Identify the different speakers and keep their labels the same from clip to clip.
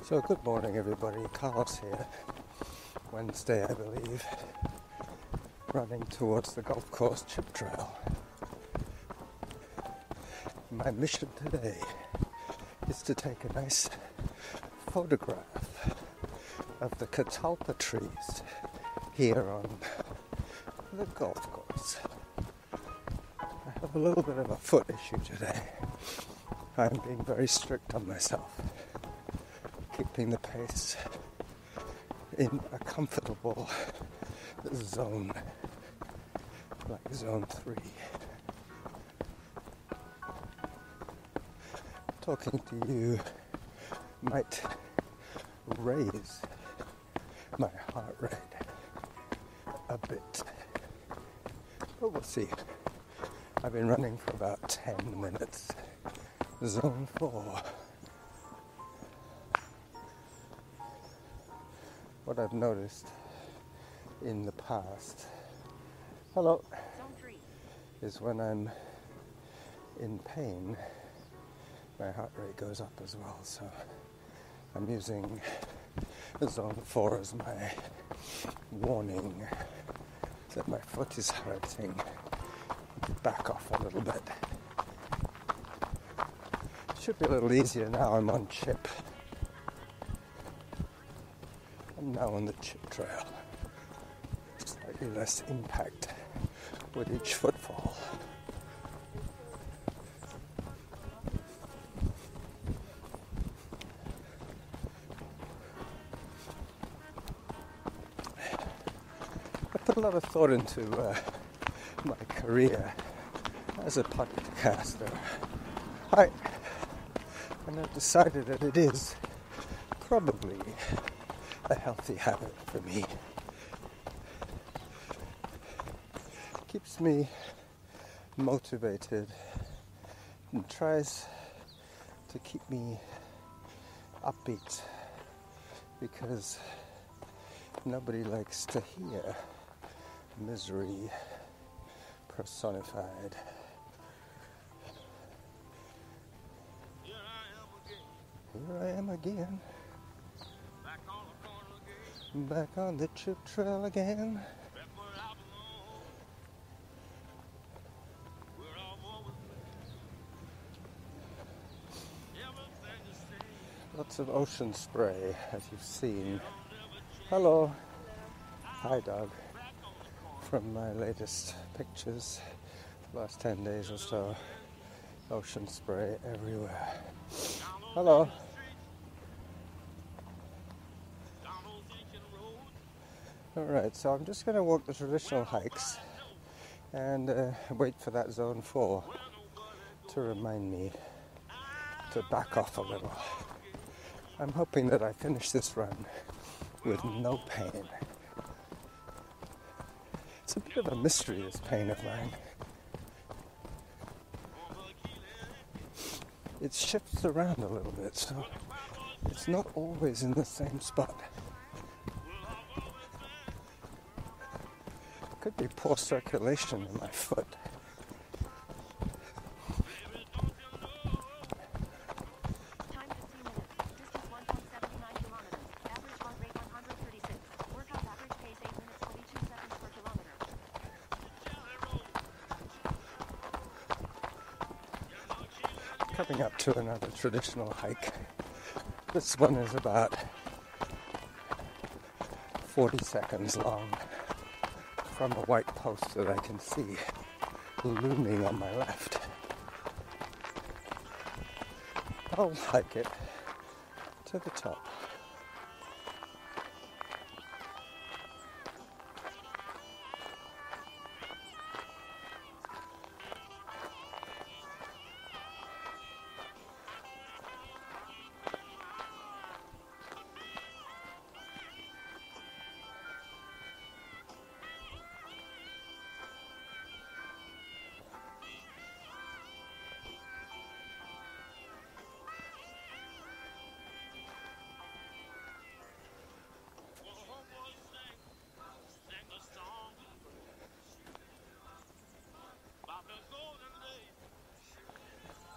Speaker 1: So good morning everybody, Carlos here, Wednesday I believe, running towards the golf course chip trail. My mission today is to take a nice photograph of the Catalpa trees here on the golf course. I have a little bit of a foot issue today. I'm being very strict on myself, keeping the pace in a comfortable zone, like zone 3. Talking to you might raise my heart rate a bit, but we'll see. I've been running for about 10 minutes. Zone 4. What I've noticed in the past, Zone 3, is when I'm in pain, my heart rate goes up as well. So I'm using Zone 4 as my warning that my foot is hurting. Back off a little bit. Should be a little easier now I'm on chip. I'm now on the chip trail. Slightly less impact with each footfall. I put a lot of thought into my career as a podcaster. And I've decided that it is probably a healthy habit for me. Keeps me motivated and tries to keep me upbeat, because nobody likes to hear misery personified. Here I am again. Back on the chip trail again. Lots of ocean spray, as you've seen. Hello. Hi, dog. From my latest pictures, last 10 days or so, ocean spray everywhere. Hello. Alright, so I'm just going to walk the traditional hikes and wait for that zone 4 to remind me to back off a little. I'm hoping that I finish this run with no pain. It's a bit of a mystery, this pain of mine. It shifts around a little bit, so it's not always in the same spot. Could be poor circulation in my foot.
Speaker 2: Time 15 minutes. Distance 1.79 kilometers. Average heart rate 136. Workout average pace 8 minutes 42 seconds per kilometer.
Speaker 1: Coming up to another traditional hike. This one is about 40 seconds long, from a white post that I can see looming on my left. I'll hike it to the top.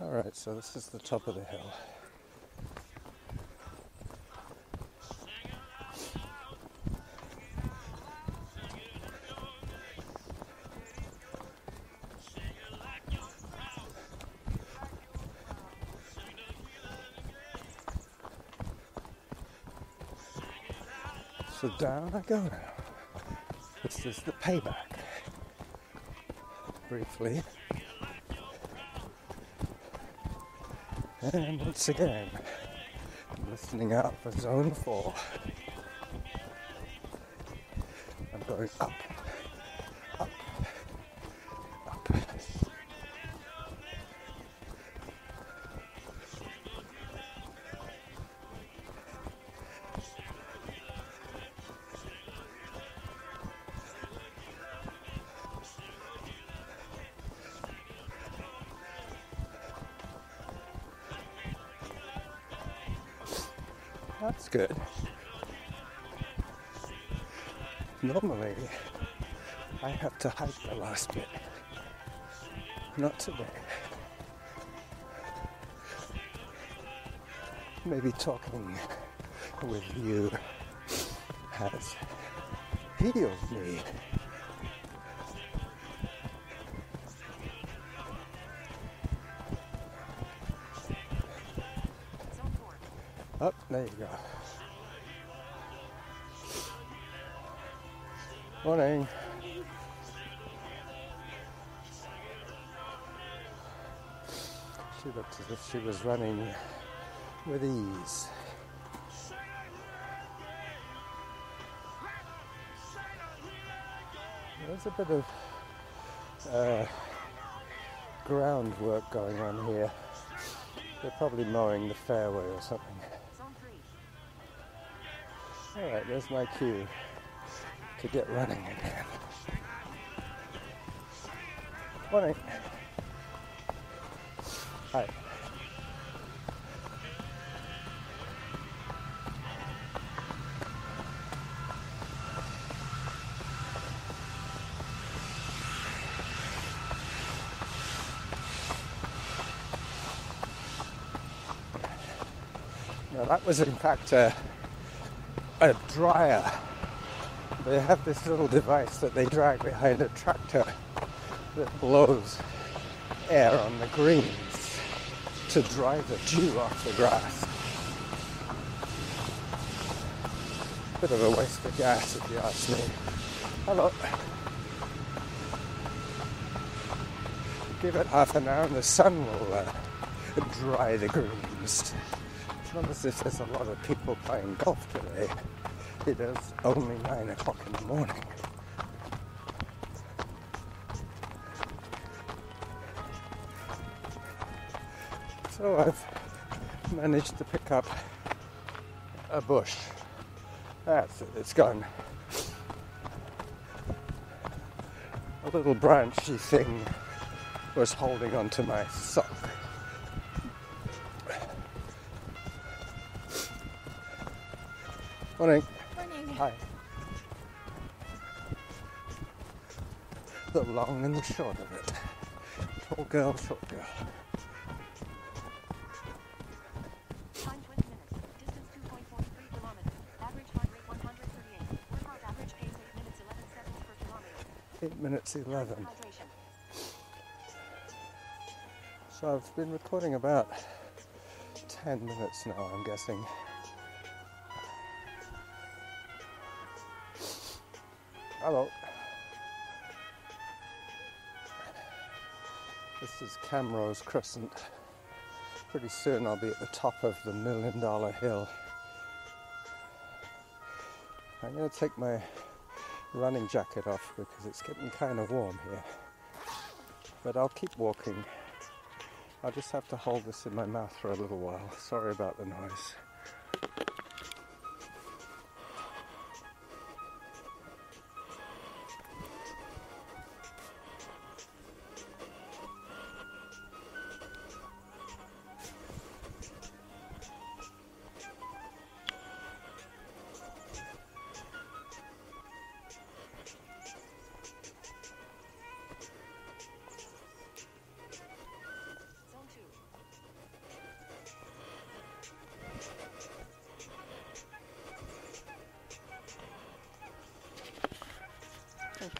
Speaker 1: Alright, so this is the top of the hill. So down I go now. This is the payback. Briefly. And once again, I'm listening out for zone 4. I'm going up, up, up. That's good. Normally, I have to hike the last bit. Not today. Maybe talking with you has healed me. Oh, there you go. Morning. She looked as if she was running with ease. There's a bit of groundwork going on here. They're probably mowing the fairway or something. Alright, there's my cue to get running again. Morning. Hi. Now that was in fact a dryer. They have this little device that they drag behind a tractor that blows air on the greens to dry the dew off the grass. Bit of a waste of gas if you ask me. Hello. Give it half an hour and the sun will dry the greens. Notice if there's a lot of people playing golf today. It is only 9 o'clock in the morning. So I've managed to pick up a bush. That's it, it's gone. A little branchy thing was holding onto my sock. Morning.
Speaker 3: Morning.
Speaker 1: Hi. The long and the short of it. Tall girl, short girl.
Speaker 2: Time 20 minutes. Distance 2.43 kilometers. Average heart rate 138. Workout average pace 8 minutes 11 seconds per kilometer.
Speaker 1: 8 minutes 11.
Speaker 2: Hydration.
Speaker 1: So I've been recording about 10 minutes now, I'm guessing. Hello. This is Camrose Crescent. Pretty soon I'll be at the top of the $1 Million Hill. I'm going to take my running jacket off because it's getting kind of warm here. But I'll keep walking. I'll just have to hold this in my mouth for a little while. Sorry about the noise.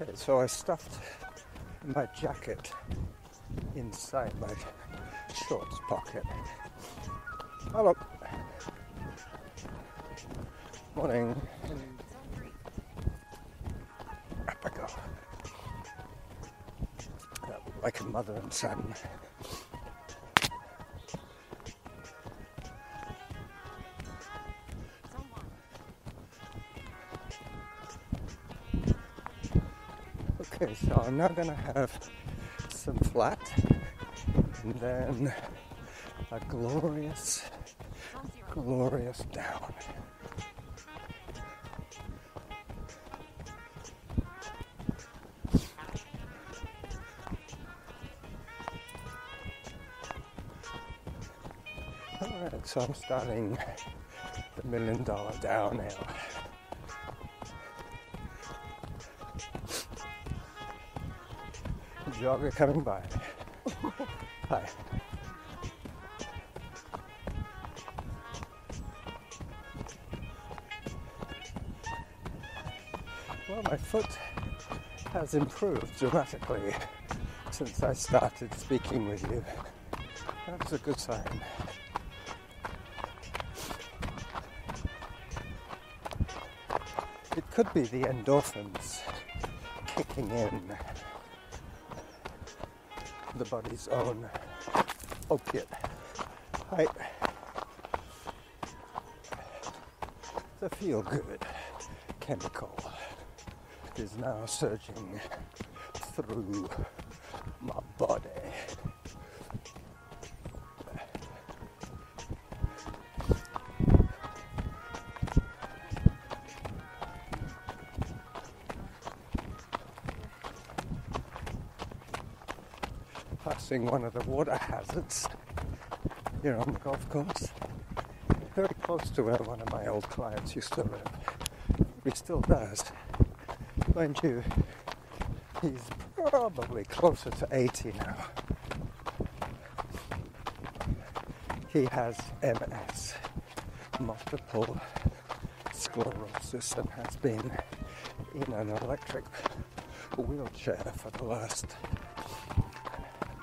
Speaker 1: Okay, so I stuffed my jacket inside my shorts pocket. Hello. Morning. like a mother and son.
Speaker 2: Zone 1.
Speaker 1: Okay, so I'm now gonna have some flat and then a glorious,
Speaker 2: Zone 0.
Speaker 1: glorious down. Alright, so I'm starting the $1 million downhill. Jogger coming by. Hi. Well, my foot has improved dramatically since I started speaking with you. That's a good sign. It could be the endorphins kicking in, the body's own opiate. Right. The feel-good chemical is now surging through my body. Passing one of the water hazards here on the golf course, very close to where one of my old clients used to live. He still does. Mind you, he's probably closer to 80 now. He has MS, multiple sclerosis, and has been in an electric wheelchair for the last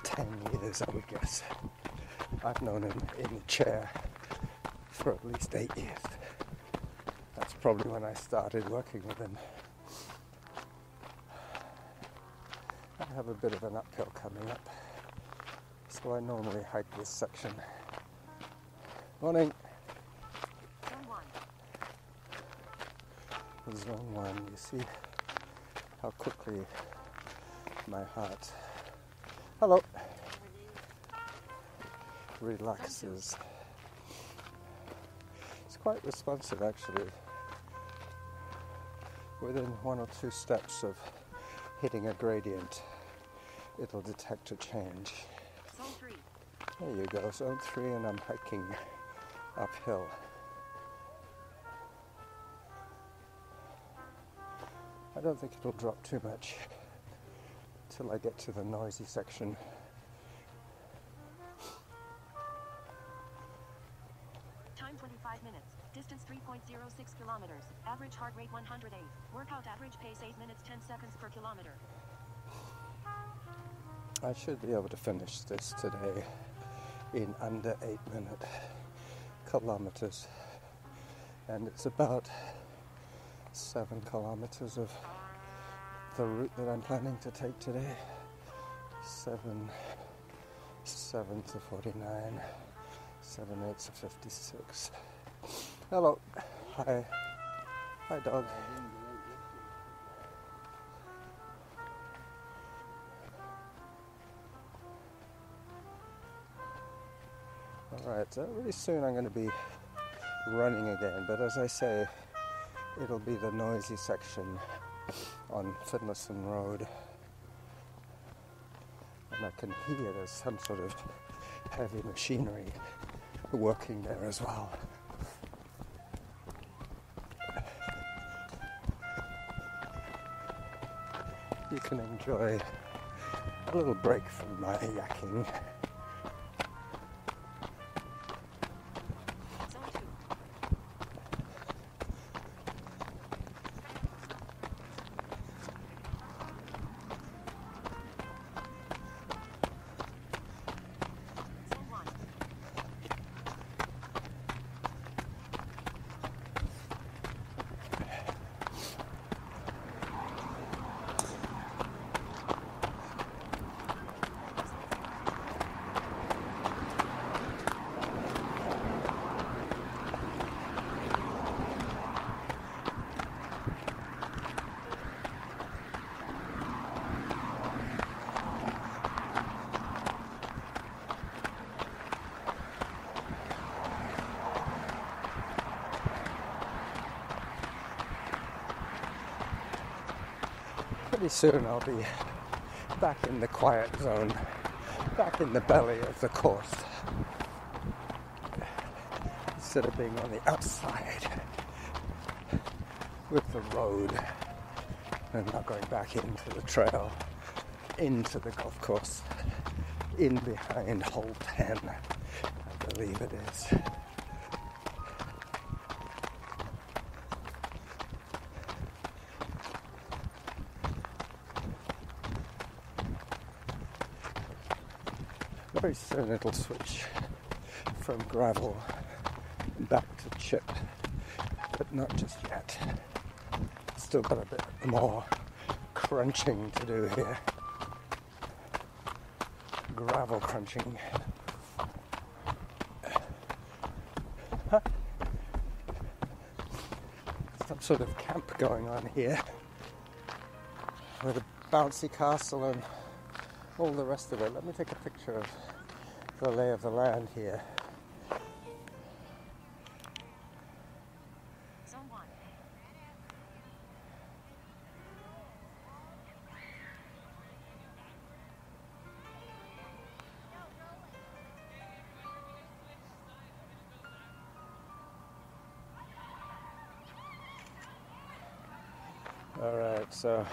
Speaker 1: 10 years, I would guess. I've known him in a chair for at least 8 years. That's probably when I started working with him. I have a bit of an uphill coming up, so I normally hike this section. Morning.
Speaker 2: Zone 1.
Speaker 1: Zone 1, you see how quickly my heart, hello, relaxes. It's quite responsive actually. Within 1 or 2 steps of hitting a gradient, it'll detect a change.
Speaker 2: Zone 3.
Speaker 1: There you go, zone 3, and I'm hiking uphill. I don't think it'll drop too much till I get to the noisy section.
Speaker 2: Time 25 minutes. Distance 3.06 kilometers. Average heart rate 108. Workout average pace 8 minutes 10 seconds per kilometer.
Speaker 1: I should be able to finish this today in under 8-minute kilometers. And it's about 7 kilometers of the route that I'm planning to take today. 7 to 49, 7 8 to 56. Hello. Hi. Hi, dog. Alright, so really soon I'm going to be running again, but as I say, it'll be the noisy section on Finlayson Road. And I can hear there's some sort of heavy machinery working there as well. You can enjoy a little break from my yakking.
Speaker 2: Zone 2. Zone 1.
Speaker 1: pretty soon I'll be back in the quiet zone, back in the belly of the course, instead of being on the outside with the road and not going back into the trail, into the golf course, in behind hole 10, I believe it is. Very soon it'll switch from gravel back to chip, but not just yet. Still got a bit more crunching to do here. Gravel crunching. Huh? Some sort of camp going on here with a bouncy castle and all the rest of it. Let me take a picture of the lay of the land here.
Speaker 2: Zone 1.
Speaker 1: Alright, so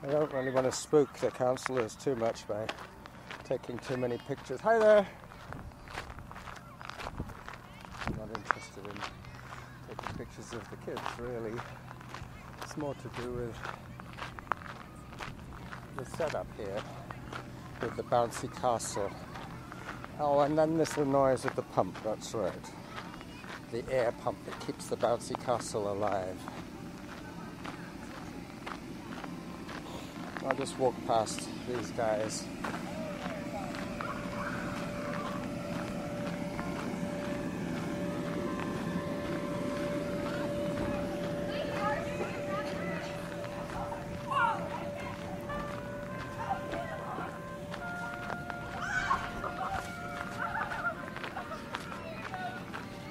Speaker 1: I don't really want to spook the councillors too much by taking too many pictures. Hi there! I'm not interested in taking pictures of the kids, really. It's more to do with the setup here, with the bouncy castle. Oh, and then there's the noise of the pump, that's right. The air pump that keeps the bouncy castle alive. I'll just walk past these guys.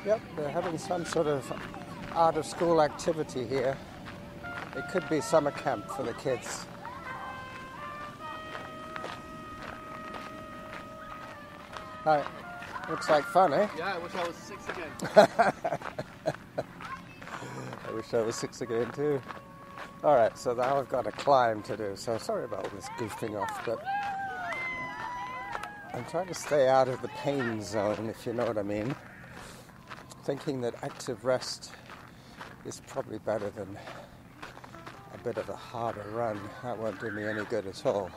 Speaker 1: Yep, they're having some sort of out-of-school activity here. It could be summer camp for the kids. Hi. Looks like fun, eh?
Speaker 3: Yeah, I wish I was 6 again.
Speaker 1: I wish I was 6 again too. Alright, so now I've got a climb to do, so sorry about all this goofing off, but I'm trying to stay out of the pain zone, if you know what I mean. Thinking that active rest is probably better than a bit of a harder run. That won't do me any good at all.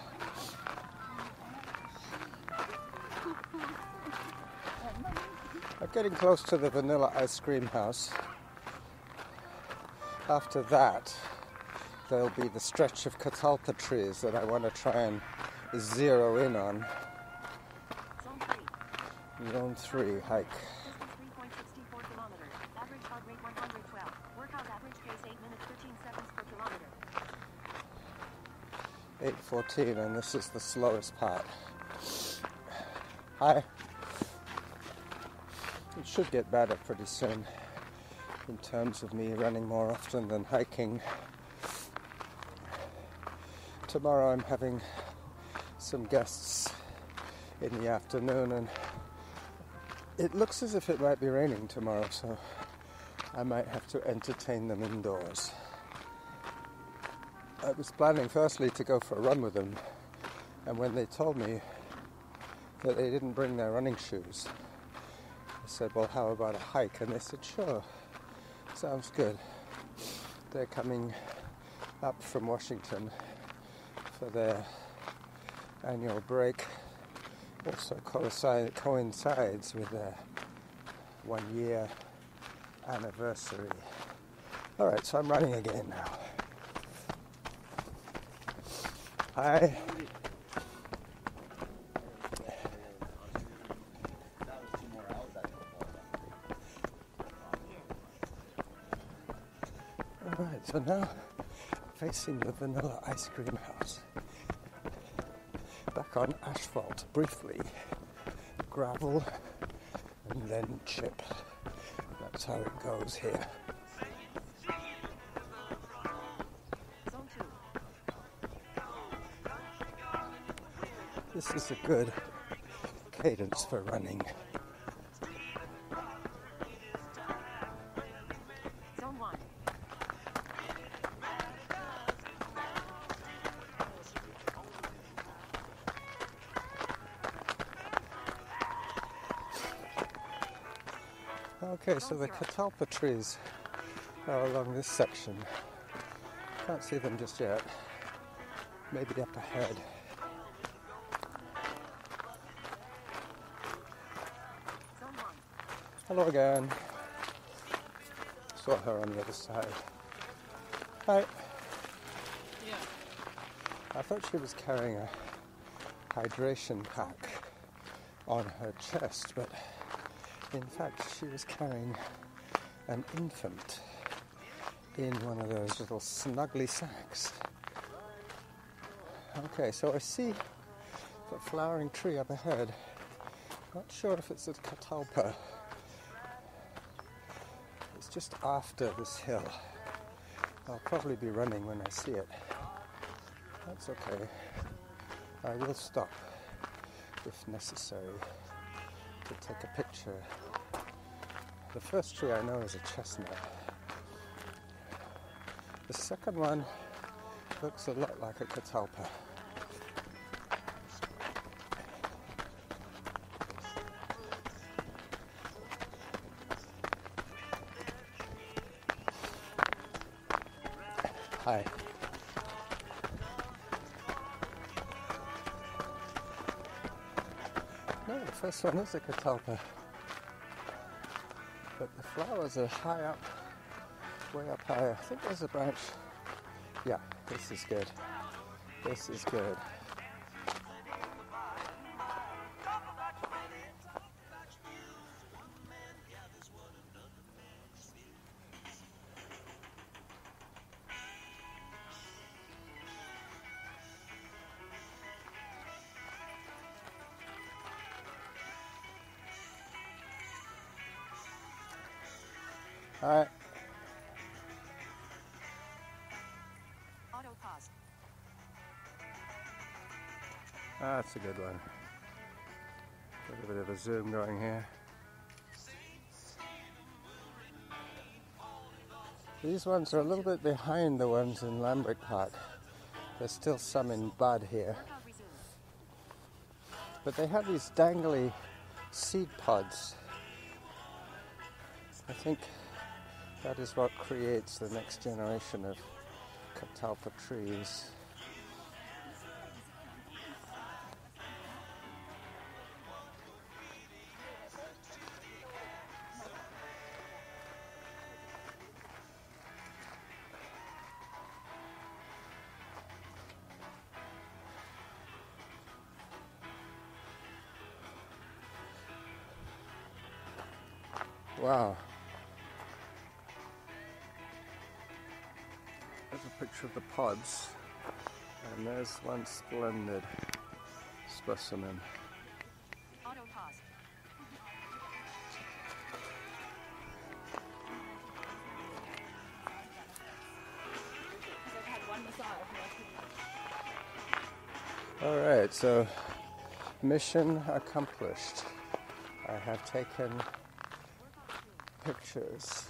Speaker 1: I'm getting close to the vanilla ice cream house. After that, there'll be the stretch of catalpa trees that I want to try and zero in on.
Speaker 2: Zone 3.
Speaker 1: Zone 3 hike.
Speaker 2: Distance 3.64 kilometers. Average heart rate 112. Workout average pace 8 minutes 13 seconds per kilometer.
Speaker 1: 8:14, and this is the slowest part. Hi. It should get better pretty soon in terms of me running more often than hiking. Tomorrow I'm having some guests in the afternoon, and it looks as if it might be raining tomorrow, so I might have to entertain them indoors. I was planning firstly to go for a run with them, and when they told me that they didn't bring their running shoes, I said, well, how about a hike? And they said, sure, sounds good. They're coming up from Washington for their annual break. Also coincides with their 1 year anniversary. Alright, so I'm running again now. Hi. Alright, so now facing the vanilla ice cream house. Back on asphalt briefly. Gravel and then chip. That's how it goes here.
Speaker 2: Zone 2.
Speaker 1: This is a good cadence for running.
Speaker 2: Zone 1.
Speaker 1: Okay, so the Catalpa trees are along this section. Can't see them just yet. Maybe up ahead.
Speaker 2: Zone 1.
Speaker 1: Hello again. Saw her on the other side. Hi.
Speaker 3: Yeah.
Speaker 1: I thought she was carrying a hydration pack on her chest, but in fact she was carrying an infant in one of those little snuggly sacks. Okay, so I see the flowering tree up ahead. Not sure if it's a Catalpa. It's just after this hill. I'll probably be running when I see it. That's okay. I will stop if necessary to take a picture. The first tree I know is a chestnut. The second one looks a lot like a Catalpa. Hi. No, the first one is a Catalpa. But the flowers are high up, way up higher. I think there's a branch. Yeah, this is good. This is good. All right.
Speaker 2: Auto pause.
Speaker 1: That's a good one. A little bit of a zoom going here. These ones are a little bit behind the ones in Lambert Park. There's still some in bud here.
Speaker 2: Workout resumed.
Speaker 1: But they have these dangly seed pods. I think that is what creates the next generation of Catalpa trees. Wow. There's a picture of the pods, and there's one splendid specimen.
Speaker 2: Auto pause.
Speaker 1: All right, so mission accomplished. I have taken pictures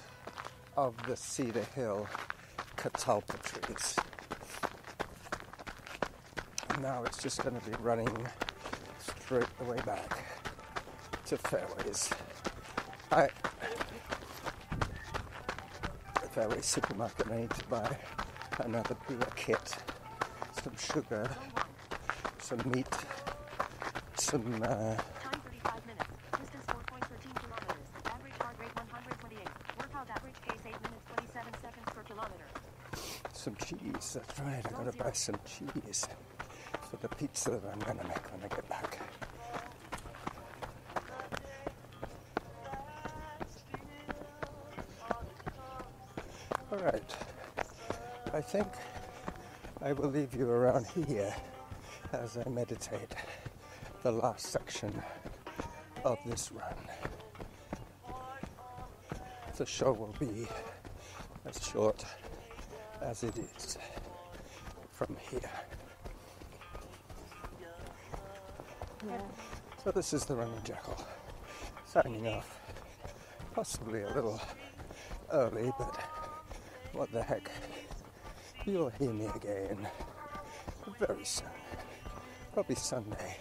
Speaker 1: of the Cedar Hill Catalpa trees. Now it's just going to be running straight the way back to Fairways. Fairways Supermarket. I need to buy another beer kit, some sugar, some meat, some
Speaker 2: Time 35 minutes. Distance 4.13 kilometers. Average heart rate 128. Workout average pace 8 minutes 27 seconds per kilometer.
Speaker 1: some cheese. That's right, I gotta buy some cheese for the pizza that I'm gonna make when I get back. Alright, I think I will leave you around here as I meditate the last section of this run. The show will be as short as it is from here. So this is the Running Jackal, signing off. Possibly a little early, but what the heck. You'll hear me again very soon. Probably Sunday.